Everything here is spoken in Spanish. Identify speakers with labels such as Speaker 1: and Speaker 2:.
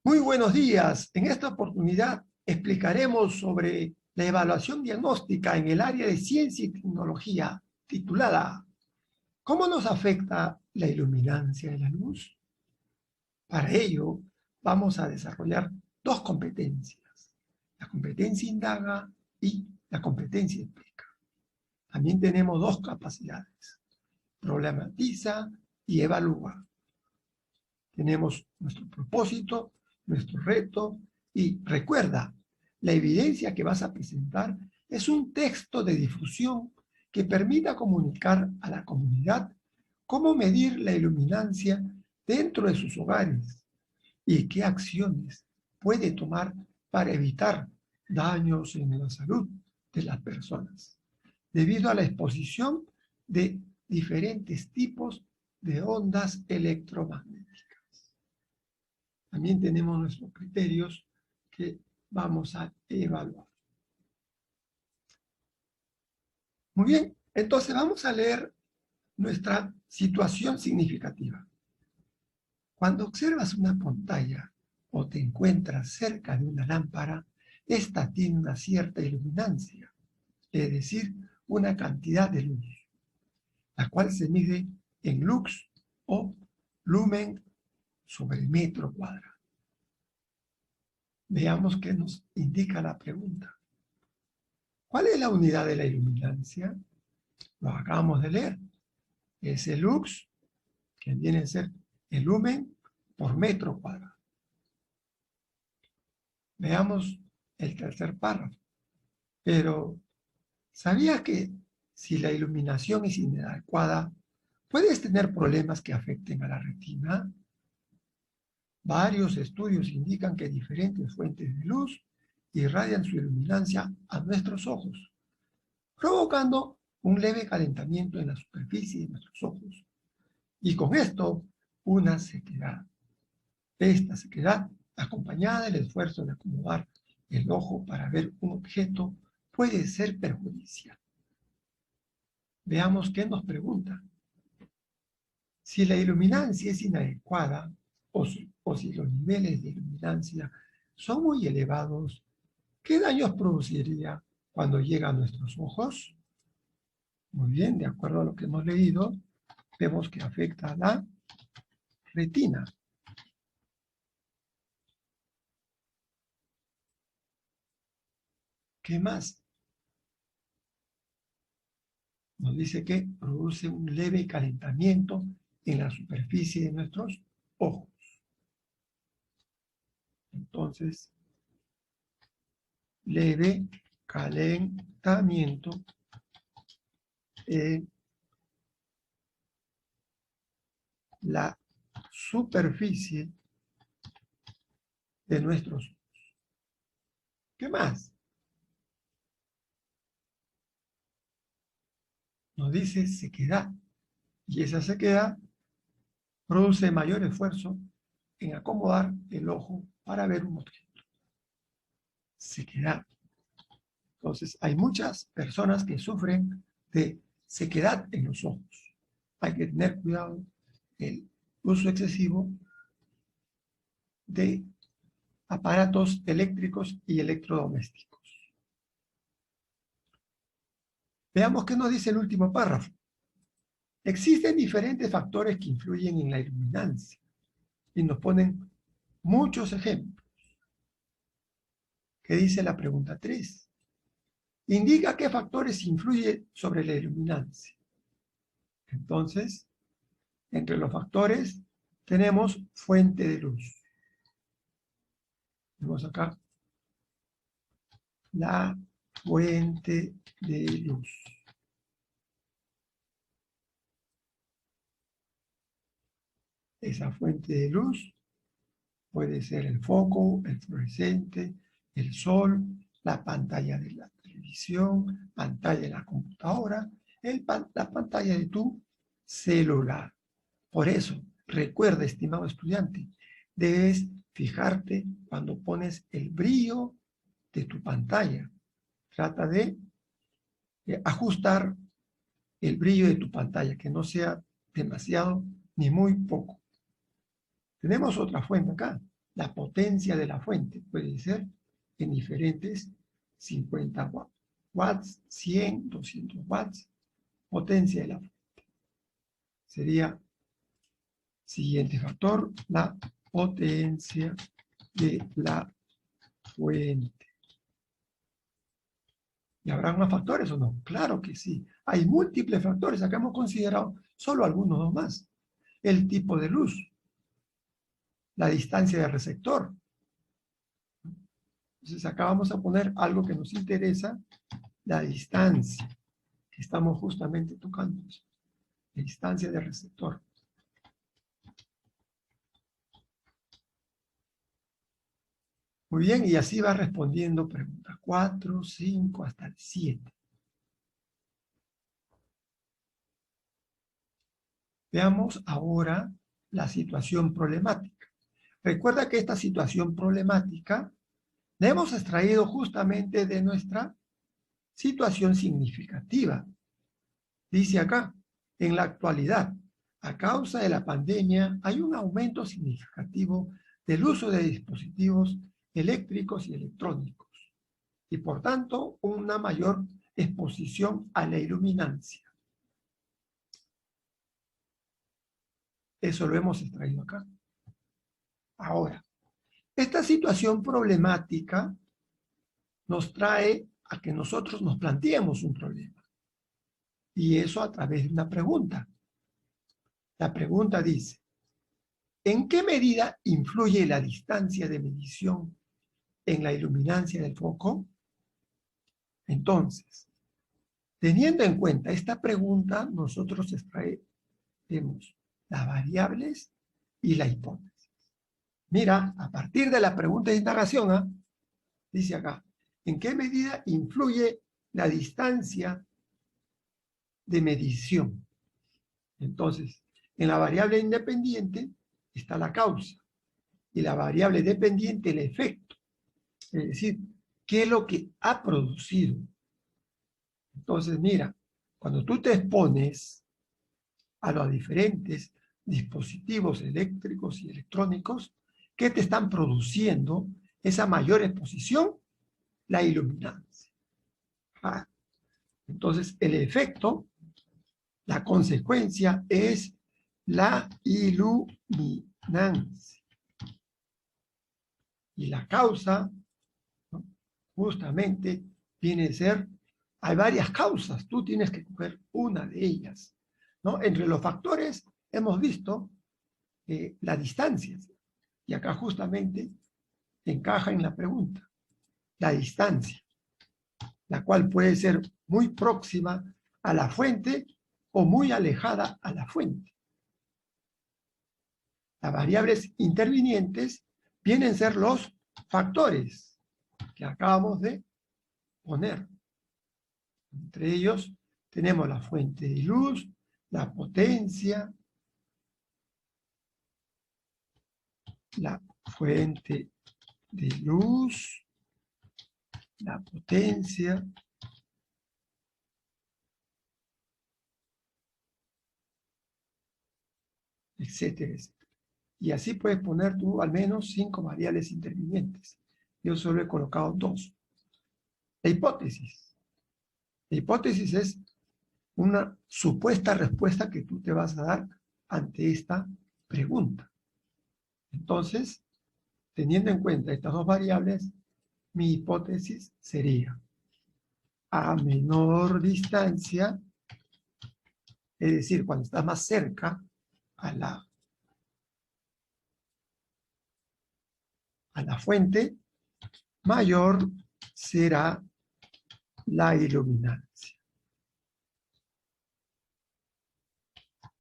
Speaker 1: Muy buenos días. En esta oportunidad explicaremos sobre la evaluación diagnóstica en el área de ciencia y tecnología, titulada ¿Cómo nos afecta la iluminancia de la luz? Para ello, vamos a desarrollar dos competencias, la competencia indaga y la competencia explica. También tenemos dos capacidades, problematiza y evalúa. Tenemos nuestro propósito, nuestro reto y recuerda, la evidencia que vas a presentar es un texto de difusión que permita comunicar a la comunidad cómo medir la iluminancia dentro de sus hogares y qué acciones puede tomar para evitar daños en la salud de las personas, debido a la exposición de diferentes tipos de ondas electromagnéticas. También tenemos nuestros criterios que vamos a evaluar. Muy bien, entonces vamos a leer nuestra situación significativa. Cuando observas una pantalla o te encuentras cerca de una lámpara, esta tiene una cierta iluminancia, es decir, una cantidad de luz, la cual se mide en lux o lumen sobre metro cuadrado. Veamos qué nos indica la pregunta. ¿Cuál es la unidad de la iluminancia? Lo acabamos de leer. Es el lux, que viene a ser el lumen por metro cuadrado. Veamos el tercer párrafo. Pero, ¿sabías que si la iluminación es inadecuada, puedes tener problemas que afecten a la retina? Varios estudios indican que diferentes fuentes de luz irradian su iluminancia a nuestros ojos, provocando un leve calentamiento en la superficie de nuestros ojos. Y con esto, una sequedad. Esta sequedad, acompañada del esfuerzo de acomodar el ojo para ver un objeto, puede ser perjudicial. Veamos qué nos pregunta. Si la iluminancia es inadecuada o si los niveles de iluminancia son muy elevados, ¿qué daños produciría cuando llega a nuestros ojos? Muy bien, de acuerdo a lo que hemos leído, vemos que afecta a la retina. ¿Qué más? Nos dice que produce un leve calentamiento en la superficie de nuestros ojos. Entonces, leve calentamiento en la superficie de nuestros ojos. ¿Qué más? Nos dice sequedad. Y esa sequedad produce mayor esfuerzo en acomodar el ojo para ver un objeto. Sequedad. Entonces, hay muchas personas que sufren de sequedad en los ojos. Hay que tener cuidado el uso excesivo de aparatos eléctricos y electrodomésticos. Veamos qué nos dice el último párrafo. Existen diferentes factores que influyen en la iluminancia y nos ponen muchos ejemplos. ¿Qué dice la pregunta 3? Indica qué factores influyen sobre la iluminancia. Entonces, entre los factores tenemos fuente de luz. Vemos acá la fuente de luz. Esa fuente de luz puede ser el foco, el fluorescente, el sol, la pantalla de la televisión, pantalla de la computadora, la pantalla de tu celular. Por eso, recuerda, estimado estudiante, debes fijarte cuando pones el brillo de tu pantalla. Trata de ajustar el brillo de tu pantalla, que no sea demasiado ni muy poco. Tenemos otra fuente acá. la potencia de la fuente. Puede ser en diferentes 50 watts, 100, 200 watts, potencia de la fuente. Sería siguiente factor, la potencia de la fuente. ¿Y habrá más factores o no? Claro que sí. Hay múltiples factores. Acá hemos considerado solo algunos más. El tipo de luz, la distancia del receptor. Entonces acá vamos a poner algo que nos interesa, la distancia, que estamos justamente tocando. La distancia del receptor. Muy bien, y así va respondiendo preguntas 4, 5, hasta el 7. Veamos ahora la situación problemática. Recuerda que esta situación problemática la hemos extraído justamente de nuestra situación significativa. Dice acá, en la actualidad, a causa de la pandemia, hay un aumento significativo del uso de dispositivos eléctricos y electrónicos y, por tanto, una mayor exposición a la iluminancia. Eso lo hemos extraído acá. Ahora, esta situación problemática nos trae a que nosotros nos planteemos un problema. Y eso a través de una pregunta. La pregunta dice, ¿en qué medida influye la distancia de medición en la iluminancia del foco? Entonces, teniendo en cuenta esta pregunta, nosotros extraemos las variables y la hipótesis. Mira, a partir de la pregunta de indagación, dice acá, ¿en qué medida influye la distancia de medición? Entonces, en la variable independiente está la causa y la variable dependiente el efecto. Es decir, ¿qué es lo que ha producido? Entonces, mira, cuando tú te expones a los diferentes dispositivos eléctricos y electrónicos, ¿qué te están produciendo esa mayor exposición? La iluminancia. Entonces, el efecto, la consecuencia es la iluminancia. Y la causa, ¿no?, justamente viene a ser, hay varias causas, tú tienes que coger una de ellas, ¿no? Entre los factores hemos visto la distancia, y acá justamente encaja en la pregunta, la distancia, la cual puede ser muy próxima a la fuente o muy alejada a la fuente. Las variables intervinientes vienen a ser los factores que acabamos de poner. Entre ellos tenemos la fuente de luz, la potencia, la fuente de luz, la potencia, etcétera, etcétera. Y así puedes poner tú al menos 5 variables intervinientes. Yo solo he colocado 2. La hipótesis. La hipótesis es una supuesta respuesta que tú te vas a dar ante esta pregunta. Entonces, teniendo en cuenta estas dos variables, mi hipótesis sería a menor distancia, es decir, cuando estás más cerca a la fuente, mayor será la iluminancia.